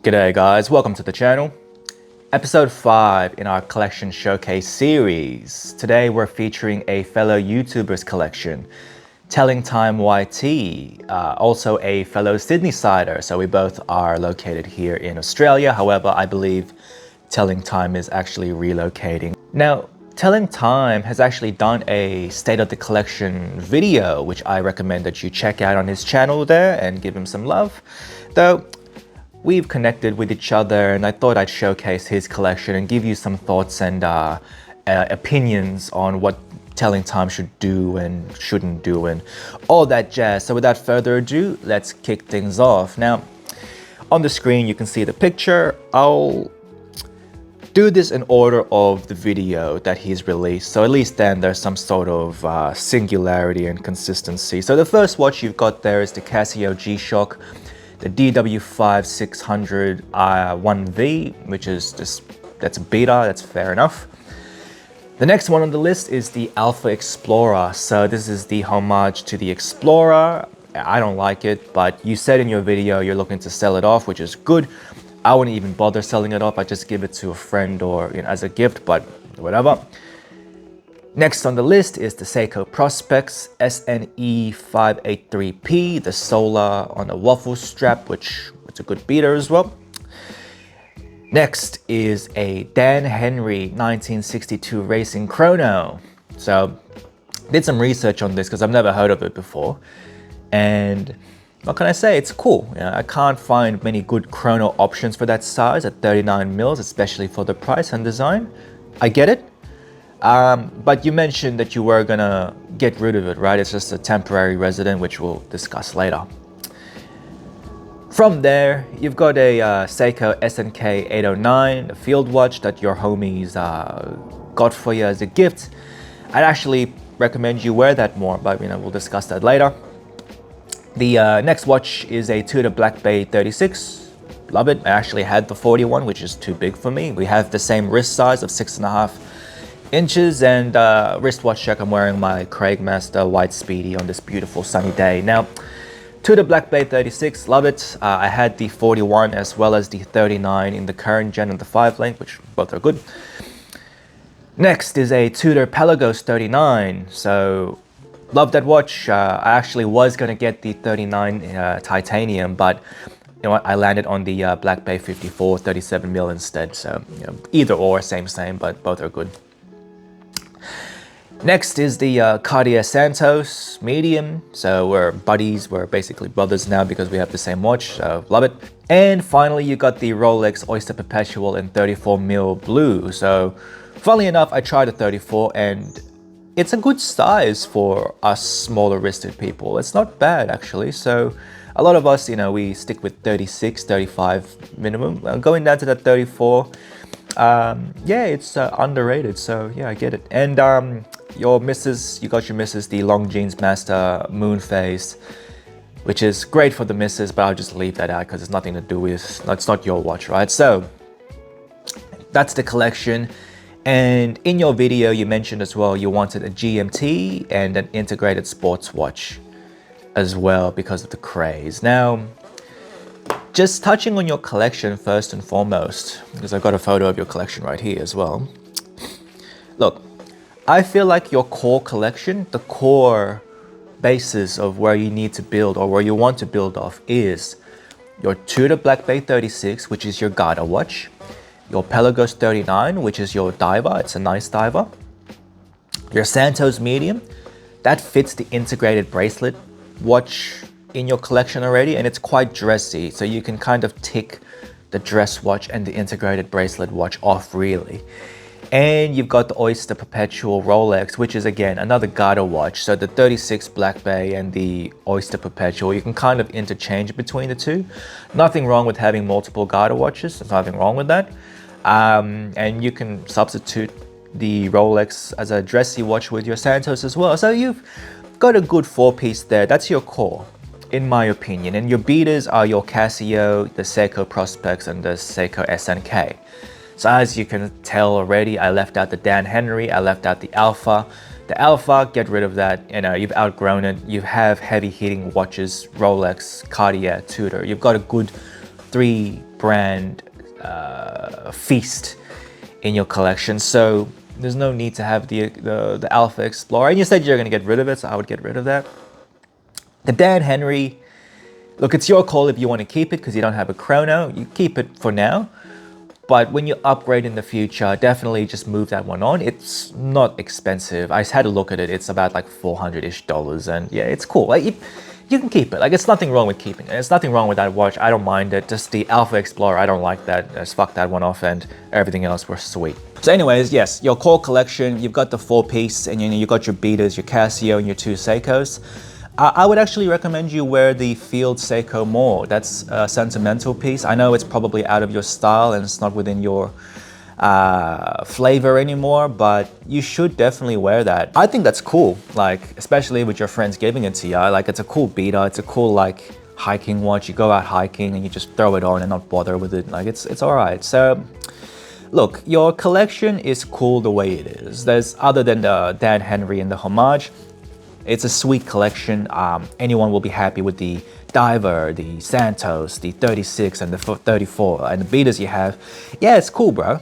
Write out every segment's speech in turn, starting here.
G'day guys, welcome to the channel. Episode 5 in our collection showcase series. Today we're featuring a fellow YouTuber's collection, Telling Time YT, also a fellow Sydney-sider, so we both are located here in Australia. However, I believe Telling Time is actually relocating. Now, Telling Time has actually done a State of the Collection video, which I recommend that you check out on his channel there and give him some love. Though, we've connected with each other and I thought I'd showcase his collection and give you some thoughts and opinions on what Telling Time should do and shouldn't do and all that jazz. So without further ado, let's kick things off. Now, on the screen you can see the picture. I'll do this in order of the video that he's released, so at least then there's some sort of singularity and consistency. So the first watch you've got there is the Casio G-Shock, the DW5600 1V, which is that's a beta, that's fair enough. The next one on the list is the Alpha Explorer. So this is the homage to the Explorer. I don't like it, but you said in your video you're looking to sell it off, which is good. I wouldn't even bother selling it off. I just give it to a friend or as a gift, but whatever. Next on the list is the Seiko Prospex SNE 583P, the solar on a waffle strap, which is a good beater as well. Next is a Dan Henry 1962 Racing Chrono. So, did some research on this because I've never heard of it before. And what can I say? It's cool. I can't find many good chrono options for that size at 39 mils, especially for the price and design. I get it. But you mentioned that you were gonna get rid of it, right? It's just a temporary resident, which we'll discuss later. From there, you've got a Seiko SNK 809, a field watch that your homies got for you as a gift. I'd actually recommend you wear that more, but we'll discuss that later. The next watch is a Tudor Black Bay 36. Love it. I actually had the 41, which is too big for me. We have the same wrist size of 6.5 inches, and wristwatch check, I'm wearing my Craigmaster White Speedy on this beautiful sunny day. Now, Tudor Black Bay 36, love it. I had the 41 as well as the 39 in the current gen of the 5-length, which both are good. Next is a Tudor Pelagos 39. So, love that watch. I actually was going to get the 39 titanium, but you know what? I landed on the Black Bay 54 37mm instead. So either or, same, but both are good. Next is the Cartier Santos medium. So we're buddies, we're basically brothers now because we have the same watch, so love it. And finally, you got the Rolex Oyster Perpetual in 34mm blue. So funnily enough, I tried a 34 and it's a good size for us smaller wristed people. It's not bad actually. So a lot of us, we stick with 36, 35 minimum. Going down to that 34, yeah, it's underrated. So yeah, I get it. And your missus, you got your missus the Longines Master Moonface, which is great for the missus, but I'll just leave that out because it's nothing to do with, it's not your watch, right? So that's the collection. And in your video, you mentioned as well you wanted a GMT and an integrated sports watch as well because of the craze. Now, just touching on your collection first and foremost, because I've got a photo of your collection right here as well. Look, I feel like your core collection, the core basis of where you need to build or where you want to build off is your Tudor Black Bay 36, which is your Garter watch, your Pelagos 39, which is your diver, it's a nice diver, your Santos medium, that fits the integrated bracelet watch in your collection already, and it's quite dressy, so you can kind of tick the dress watch and the integrated bracelet watch off really. And you've got the Oyster Perpetual Rolex, which is again another Garter watch. So the 36 Black Bay and the Oyster Perpetual, you can kind of interchange between the two. Nothing wrong with having multiple Garter watches, there's nothing wrong with that. And you can substitute the Rolex as a dressy watch with your Santos as well. So you've got a good 4-piece there. That's your core, in my opinion. And your beaters are your Casio, the Seiko Prospex, and the Seiko SNK. So as you can tell already, I left out the Dan Henry, I left out the Alpha. The Alpha, get rid of that. You've outgrown it. You have heavy hitting watches, Rolex, Cartier, Tudor. You've got a good 3 brand feast in your collection. So there's no need to have the Alpha Explorer. And you said you're going to get rid of it, so I would get rid of that. The Dan Henry, look, it's your call if you want to keep it because you don't have a chrono. You keep it for now. But when you upgrade in the future, definitely just move that one on. It's not expensive. I just had to look at it. It's about like $400-ish. And yeah, it's cool. Like, you can keep it. Like, it's nothing wrong with keeping it. There's nothing wrong with that watch. I don't mind it. Just the Alpha Explorer, I don't like that. Just fuck that one off, and everything else was sweet. So anyways, yes, your core collection, you've got the 4-piece, and you got your beaters, your Casio, and your 2 Seikos. I would actually recommend you wear the Field Seiko more. That's a sentimental piece. I know it's probably out of your style and it's not within your flavor anymore, but you should definitely wear that. I think that's cool, like, especially with your friends giving it to you. Like, it's a cool beater. It's a cool, like, hiking watch. You go out hiking and you just throw it on and not bother with it. Like, it's all right. So look, your collection is cool the way it is. There's, other than the Dan Henry and the Homage, it's a sweet collection. Anyone will be happy with the Diver, the Santos, the 36 and the 34 and the beaters you have. Yeah, it's cool, bro.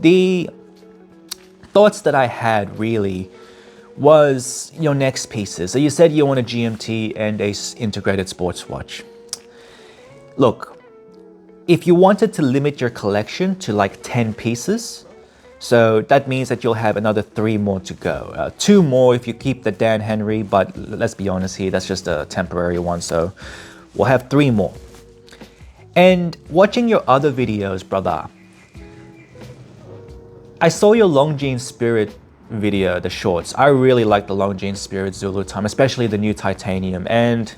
The thoughts that I had really was your next pieces. So you said you want a GMT and a integrated sports watch. Look, if you wanted to limit your collection to like 10 pieces, so that means that you'll have another 3 more to go. 2 more if you keep the Dan Henry, but let's be honest here, that's just a temporary one, so we'll have 3 more. And watching your other videos, brother, I saw your Longines Spirit video, the shorts. I really like the Longines Spirit Zulu time, especially the new titanium. And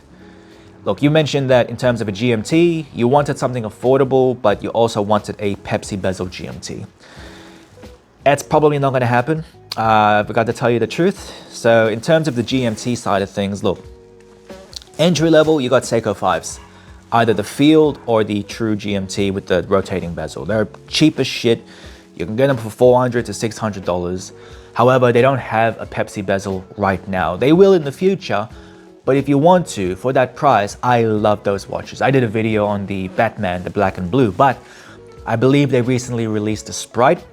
look, you mentioned that in terms of a GMT, you wanted something affordable, but you also wanted a Pepsi bezel GMT. That's probably not going to happen. I've got to tell you the truth. So in terms of the GMT side of things, look, entry level, you got Seiko 5s. Either the Field or the true GMT with the rotating bezel. They're cheap as shit. You can get them for $400 to $600. However, they don't have a Pepsi bezel right now. They will in the future, but if you want to, for that price, I love those watches. I did a video on the Batman, the black and blue, but I believe they recently released a Sprite.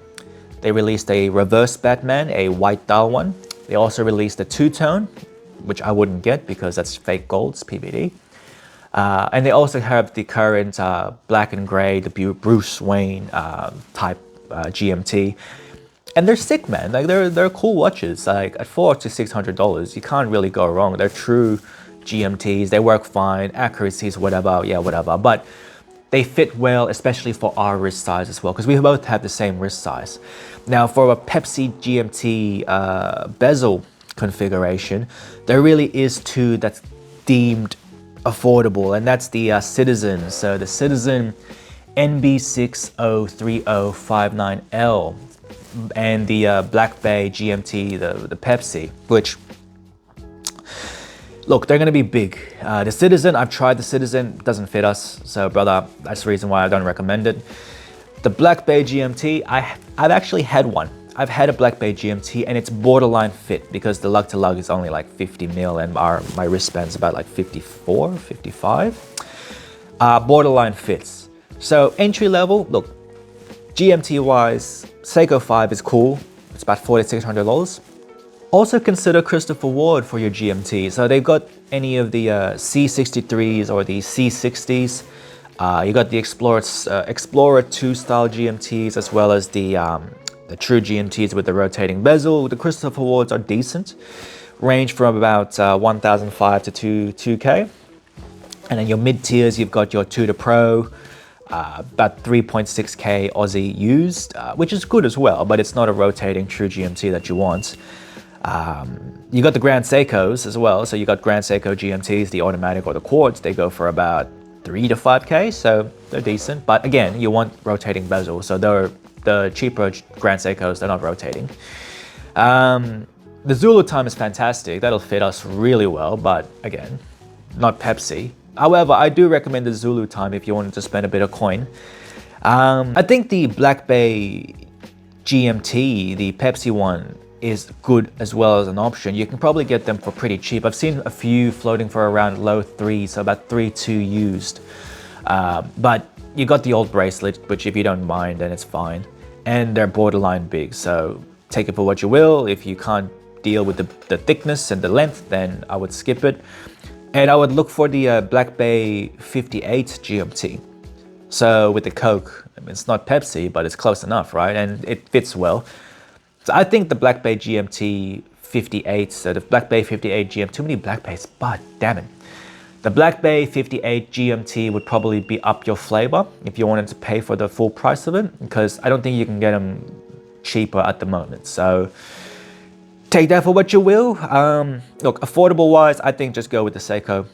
They released a reverse Batman, a white dial one. They also released a two-tone, which I wouldn't get because that's fake gold, it's PVD. And they also have the current black and gray, the Bruce Wayne type GMT. And they're sick, man. Like, they're cool watches. Like, at $400 to $600, you can't really go wrong. They're true GMTs. They work fine. Accuracies, whatever. Yeah, whatever. But they fit well, especially for our wrist size as well, because we both have the same wrist size. Now, for a Pepsi GMT bezel configuration, there really is 2 that's deemed affordable, and that's the Citizen. So the Citizen NB603059L and the Black Bay GMT, the Pepsi, which, look, they're gonna be big. The Citizen, I've tried the Citizen, doesn't fit us. So brother, that's the reason why I don't recommend it. The Black Bay GMT, I've actually had one. I've had a Black Bay GMT and it's borderline fit because the lug to lug is only like 50 mil and my wristband's about like 54, 55. Borderline fits. So entry level, look, GMT wise, Seiko 5 is cool. It's about $400 to $600. Also consider Christopher Ward for your GMT. So they've got any of the C63s or the C60s. You got the Explorer 2 style GMTs as well as the true GMTs with the rotating bezel. The Christopher Wards are decent. Range from about 1,500 to 2K. And then your mid tiers, you've got your Tudor Pro, about 3.6K Aussie used, which is good as well, but it's not a rotating true GMT that you want. You got the Grand Seikos as well. So you got Grand Seiko GMTs, the automatic or the quartz. They go for about 3 to 5K, so they're decent. But again, you want rotating bezel, so they're the cheaper Grand Seikos, they're not rotating. The Zulu time is fantastic. That'll fit us really well, but again, not Pepsi. However, I do recommend the Zulu time if you wanted to spend a bit of coin. I think the Black Bay GMT, the Pepsi one, is good as well as an option. You can probably get them for pretty cheap. I've seen a few floating for around low 3s, so about 3.2 used. But you got the old bracelet, which if you don't mind, then it's fine. And they're borderline big, so take it for what you will. If you can't deal with the thickness and the length, then I would skip it. And I would look for the Black Bay 58 GMT. So with the Coke, I mean, it's not Pepsi, but it's close enough, right? And it fits well. So I think the Black Bay GMT 58, so the Black Bay 58 GMT, too many Black Bays, but damn it. The Black Bay 58 GMT would probably be up your flavor if you wanted to pay for the full price of it, because I don't think you can get them cheaper at the moment. So take that for what you will. Look, affordable wise, I think just go with the Seiko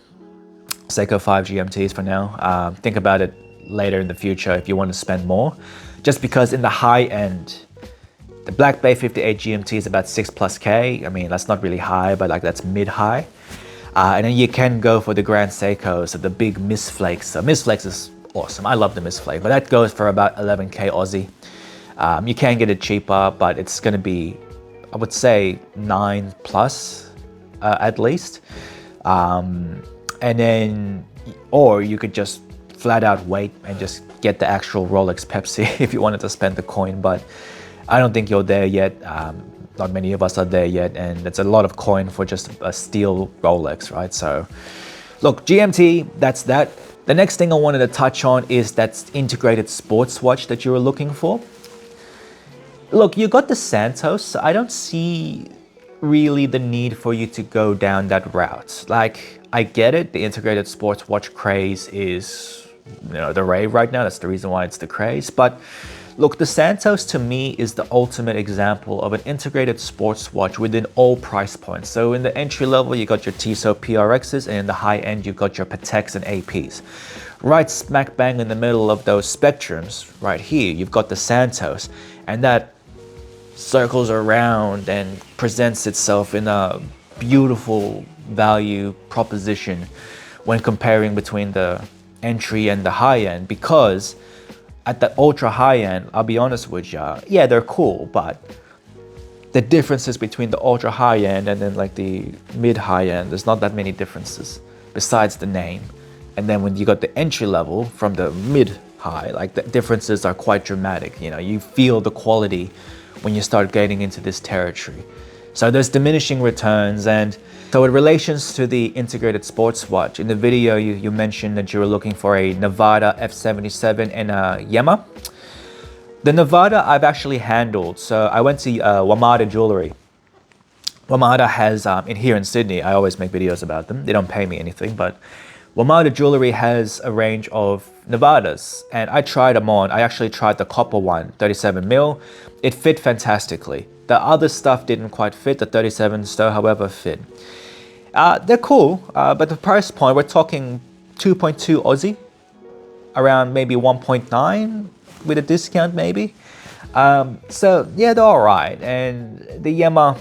5 GMTs for now. Think about it later in the future if you want to spend more, just because in the high end, the Black Bay 58 GMT is about 6+K. I mean, that's not really high, but like that's mid-high. And then you can go for the Grand Seiko, so the big Miss Flakes. So Miss Flakes is awesome. I love the Miss Flake, but that goes for about 11K Aussie. You can get it cheaper, but it's going to be, I would say, 9+ at least. And then, or you could just flat out wait and just get the actual Rolex Pepsi if you wanted to spend the coin, but I don't think you're there yet. Not many of us are there yet, and it's a lot of coin for just a steel Rolex, right? So look, GMT, that's that. The next thing I wanted to touch on is that integrated sports watch that you were looking for. Look, you got the Santos. I don't see really the need for you to go down that route. Like, I get it, the integrated sports watch craze is, you know, the rave right now. That's the reason why it's the craze. But look, the Santos to me is the ultimate example of an integrated sports watch within all price points. So in the entry level, you got your Tissot PRXs, and in the high end, you've got your Pateks and APs. Right smack bang in the middle of those spectrums, right here, you've got the Santos, and that circles around and presents itself in a beautiful value proposition when comparing between the entry and the high end, because at the ultra high end, I'll be honest with you, yeah, they're cool, but the differences between the ultra high end and then like the mid high end, there's not that many differences besides the name. And then when you got the entry level from the mid high, like the differences are quite dramatic. You know, you feel the quality when you start getting into this territory. So there's diminishing returns. And so in relations to the integrated sports watch, in the video you mentioned that you were looking for a Nevada F77 and a Yema. The Nevada I've actually handled. So I went to Wamada Jewelry. Wamada has, here in Sydney, I always make videos about them. They don't pay me anything, but Wamada Jewelry has a range of Nevadas, and I tried them on. I actually tried the copper one, 37mm. It fit fantastically. The other stuff didn't quite fit. The 37s though, however, fit. They're cool, but the price point, we're talking 2.2 Aussie, around maybe 1.9 with a discount maybe. So yeah, they're all right. And the Yema,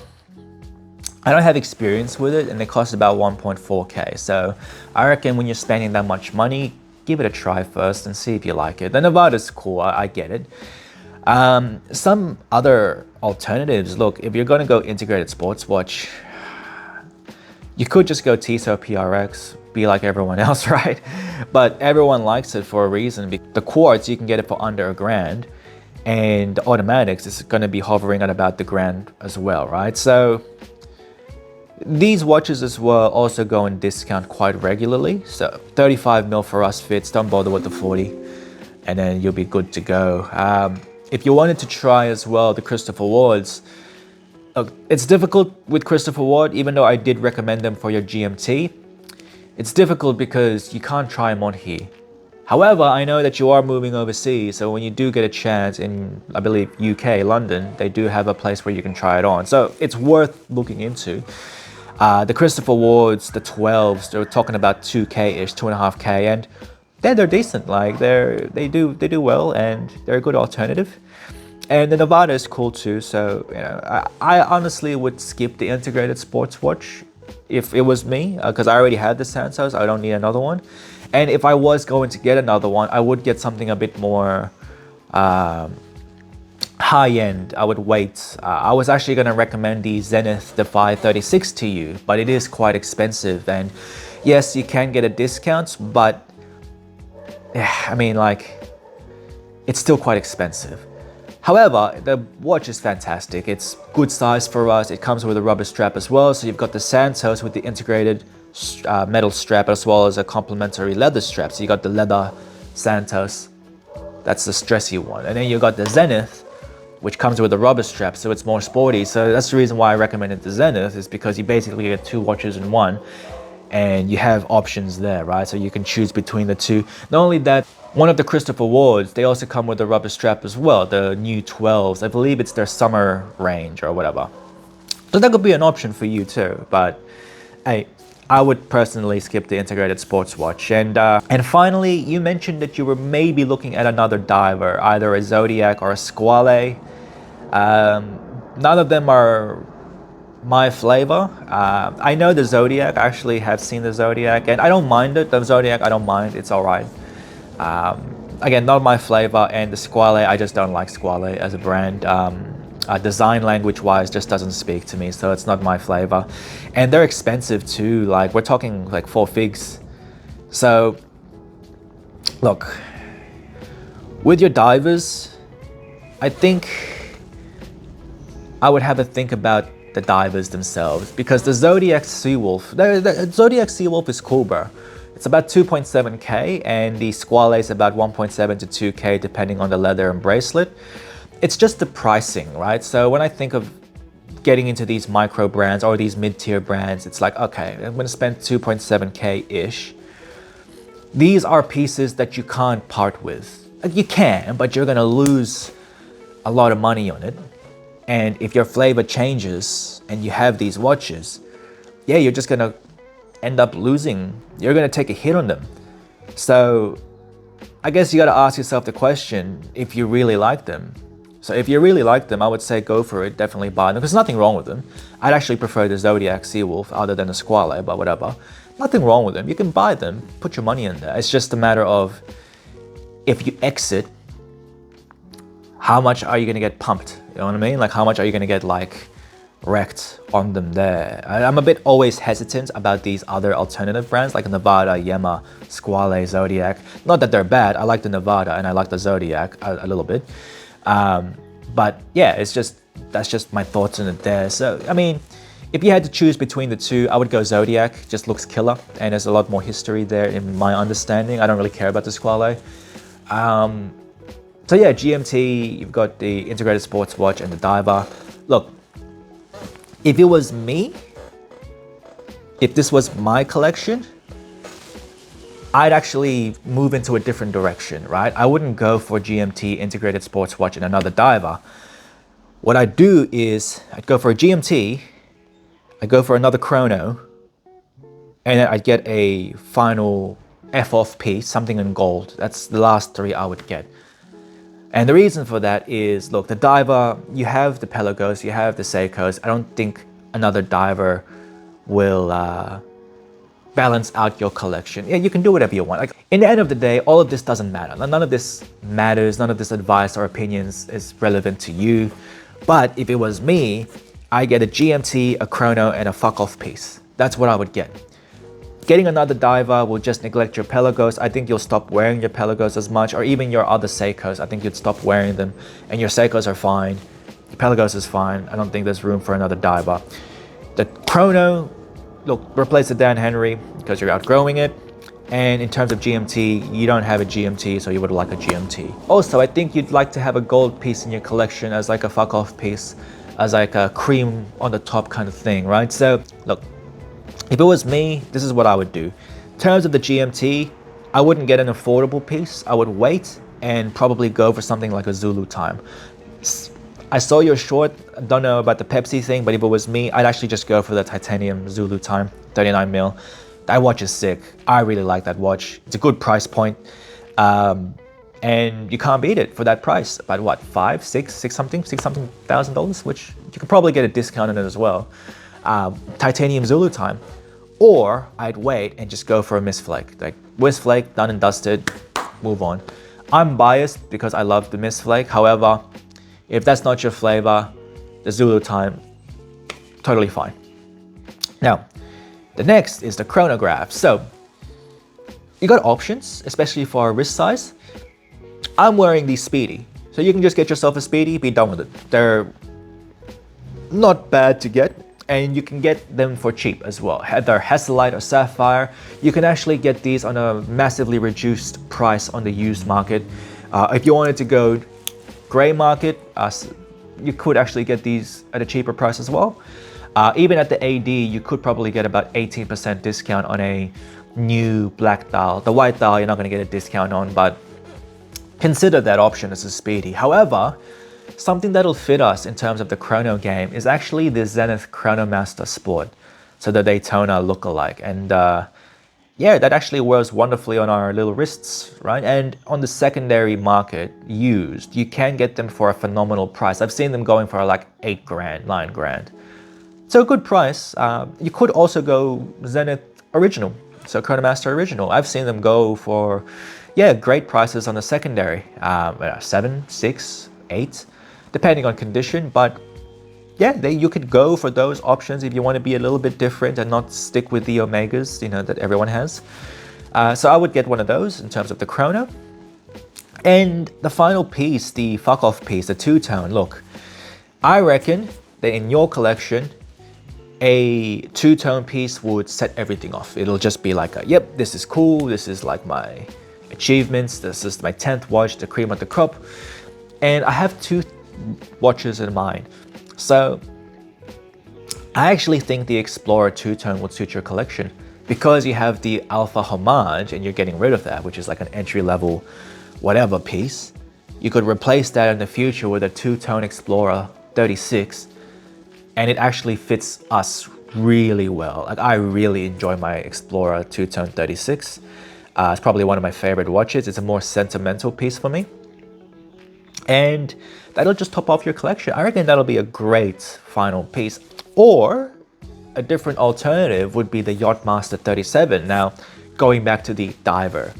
I don't have experience with it, and they cost about 1.4K. So I reckon when you're spending that much money, give it a try first and see if you like it. The Nevada's cool, I get it. Some other alternatives, look, if you're going to go integrated sports watch, you could just go Tissot PRX, be like everyone else, right? But everyone likes it for a reason. The quartz, you can get it for under $1,000, and the automatics is going to be hovering at about the $1,000 as well, right? So these watches as well also go in discount quite regularly. So 35mm for us fits, don't bother with the 40, and then you'll be good to go. If you wanted to try as well the Christopher Wards, it's difficult with Christopher Ward, even though I did recommend them for your GMT. It's difficult because you can't try them on here. However, I know that you are moving overseas, so when you do get a chance in, I believe, UK, London, they do have a place where you can try it on. So it's worth looking into. The Christopher Wards, the 12s, they're talking about 2K-ish, 2.5K, and they're decent. Like they do well, and they're a good alternative. And the Nevada is cool too. So you know, I honestly would skip the integrated sports watch if it was me, because I already had the Santos. I don't need another one. And if I was going to get another one, I would get something a bit more high end. I would wait. I was actually going to recommend the Zenith Defy 36 to you, but it is quite expensive. And yes, you can get a discount, but I mean, like, it's still quite expensive. However, the watch is fantastic. It's good size for us. It comes with a rubber strap as well. So you've got the Santos with the integrated metal strap as well as a complementary leather strap. So you got the leather Santos, that's the stressy one. And then you got the Zenith, which comes with a rubber strap, so it's more sporty. So that's the reason why I recommended the Zenith, is because you basically get two watches in one and you have options there, right? So you can choose between the two. Not only that, one of the Christopher Wards, they also come with a rubber strap as well, the new 12s. I believe it's their summer range or whatever. So that could be an option for you too, but I would personally skip the integrated sports watch. And finally, you mentioned that you were maybe looking at another diver, either a Zodiac or a Squale. None of them are my flavor. I know the Zodiac, I actually have seen the Zodiac, and I don't mind it. The Zodiac, I don't mind, it's all right. Again, not my flavor, and the Squale, I just don't like Squale as a brand. Design language wise just doesn't speak to me, so it's not my flavor. And they're expensive too, like we're talking like 4 figs. So look, with your divers, I think I would have a think about the divers themselves, because the Zodiac Seawolf, the Zodiac Seawolf is cool, bro. It's about 2.7k, and the Squale is about 1.7 to 2k depending on the leather and bracelet. It's just the pricing, right? So when I think of getting into these micro brands or these mid-tier brands, it's like, okay, I'm gonna spend 2.7k-ish. These are pieces that you can't part with. Like, you can, but you're gonna lose a lot of money on it. And if your flavor changes and you have these watches, yeah, you're just gonna end up losing. You're gonna take a hit on them. So I guess you gotta ask yourself the question, if you really like them. So if you really like them, I would say go for it, definitely buy them. There's nothing wrong with them. I'd actually prefer the Zodiac Seawolf other than the Squale, but whatever. Nothing wrong with them. You can buy them, put your money in there. It's just a matter of, if you exit, how much are you gonna get pumped? You know what I mean? Like, how much are you gonna get like wrecked on them there? I'm a bit always hesitant about these other alternative brands like Nevada, Yema, Squale, Zodiac. Not that they're bad. I like the Nevada and I like the Zodiac a little bit. But yeah, that's just my thoughts on it there. So, I mean, if you had to choose between the two, I would go Zodiac. Just looks killer, and there's a lot more history there in my understanding. I don't really care about the Squale. So yeah, GMT, you've got the integrated sports watch and the diver. Look, if it was me, if this was my collection, I'd actually move into a different direction, right? I wouldn't go for GMT, integrated sports watch, and another diver. What I'd do is I'd go for a GMT, I'd go for another chrono, and then I'd get a final F-off piece, something in gold. That's the last 3 I would get. And the reason for that is, look, the diver, you have the Pelagos, you have the Seikos. I don't think another diver will balance out your collection. Yeah, you can do whatever you want. Like, in the end of the day, all of this doesn't matter. None of this matters. None of this advice or opinions is relevant to you. But if it was me, I get a GMT, a chrono, and a fuck-off piece. That's what I would get. Getting another diver will just neglect your Pelagos. I think you'll stop wearing your Pelagos as much, or even your other Seikos. I think you'd stop wearing them, and your Seikos are fine. Your Pelagos is fine. I don't think there's room for another diver. The chrono, look, replace the Dan Henry because you're outgrowing it. And in terms of GMT, you don't have a GMT, so you would like a GMT. Also, I think you'd like to have a gold piece in your collection as like a fuck-off piece, as like a cream on the top kind of thing, right? So, look, if it was me, this is what I would do. In terms of the GMT, I wouldn't get an affordable piece. I would wait and probably go for something like a Zulu Time. I saw your short, I don't know about the Pepsi thing, but if it was me, I'd actually just go for the titanium Zulu Time, 39mm. That watch is sick. I really like that watch. It's a good price point. And you can't beat it for that price. About what, six something thousand dollars, which you could probably get a discount on it as well. Titanium Zulu Time. Or I'd wait and just go for a Miss Flake. Like, Miss Flake, done and dusted, move on. I'm biased because I love the Miss Flake. However, if that's not your flavor, the Zulu Time, totally fine. Now, the next is the chronograph. So, you got options, especially for our wrist size. I'm wearing these Speedy. So you can just get yourself a Speedy, be done with it. They're not bad to get, and you can get them for cheap as well. Either Hesalite or Sapphire. You can actually get these on a massively reduced price on the used market. If you wanted to go gray market, you could actually get these at a cheaper price as well. Even at the AD, you could probably get about 18% discount on a new black dial. The white dial, you're not going to get a discount on, but consider that option as a Speedy. However, something that'll fit us in terms of the chrono game is actually the Zenith Chronomaster Sport, so the Daytona lookalike. And yeah, that actually wears wonderfully on our little wrists, right? And on the secondary market, used, you can get them for a phenomenal price. I've seen them going for like 8 grand, 9 grand. So a good price. You could also go Zenith Original, so Chronomaster Original. I've seen them go for, yeah, great prices on the secondary, 7, 6, 8, depending on condition. But yeah, you could go for those options if you want to be a little bit different and not stick with the Omegas, you know, that everyone has. So I would get one of those in terms of the chrono. And the final piece, the fuck off piece, the two-tone. Look, I reckon that in your collection, a two-tone piece would set everything off. It'll just be like, yep, this is cool. This is like my achievements. This is my 10th watch, the cream of the crop. And I have 2 watches in mind. So I actually think the Explorer two-tone would suit your collection because you have the Alpha Homage and you're getting rid of that, which is like an entry-level whatever piece. You could replace that in the future with a two-tone Explorer 36, and it actually fits us really well. Like, I really enjoy my Explorer two-tone 36. It's probably one of my favorite watches. It's a more sentimental piece for me. And that'll just top off your collection. I reckon that'll be a great final piece. Or a different alternative would be the Yachtmaster 37. Now, going back to the diver,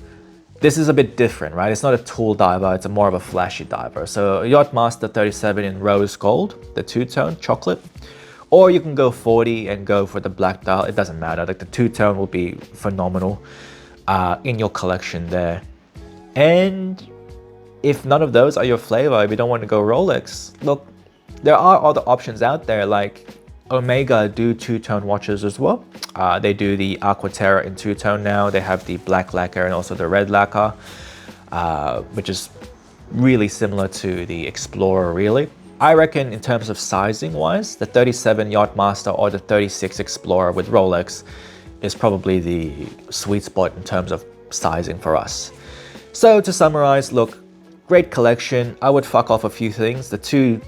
this is a bit different, right? It's not a tool diver, it's a more of a flashy diver. So Yachtmaster 37 in rose gold, the two-tone chocolate. Or you can go 40 and go for the black dial. It doesn't matter. Like, the two-tone will be phenomenal in your collection there. And if none of those are your flavor, if you don't want to go Rolex, look, there are other options out there. Like Omega do two-tone watches as well. They do the Aquaterra in two-tone now. They have the black lacquer and also the red lacquer, which is really similar to the Explorer, really. I reckon in terms of sizing wise, the 37 Yachtmaster or the 36 Explorer with Rolex is probably the sweet spot in terms of sizing for us. So to summarize, look, great collection. I would fuck off a few things. The 2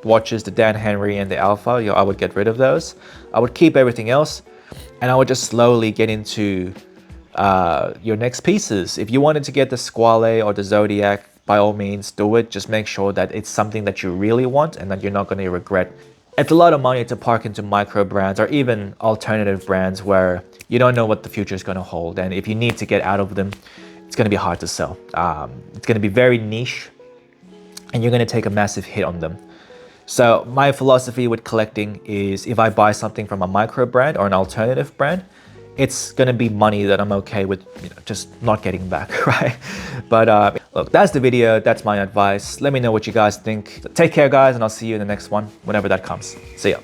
watches, the Dan Henry and the Alpha, I would get rid of those. I would keep everything else, and I would just slowly get into your next pieces. If you wanted to get the Squale or the Zodiac, by all means do it. Just make sure that it's something that you really want and that you're not going to regret. It's a lot of money to park into micro brands or even alternative brands where you don't know what the future is going to hold, and if you need to get out of them, it's going to be hard to sell. It's going to be very niche, and you're going to take a massive hit on them. So my philosophy with collecting is, if I buy something from a micro brand or an alternative brand, it's going to be money that I'm okay with, just not getting back, right? But look, that's the video. That's my advice. Let me know what you guys think. So take care, guys, and I'll see you in the next one, whenever that comes. See ya.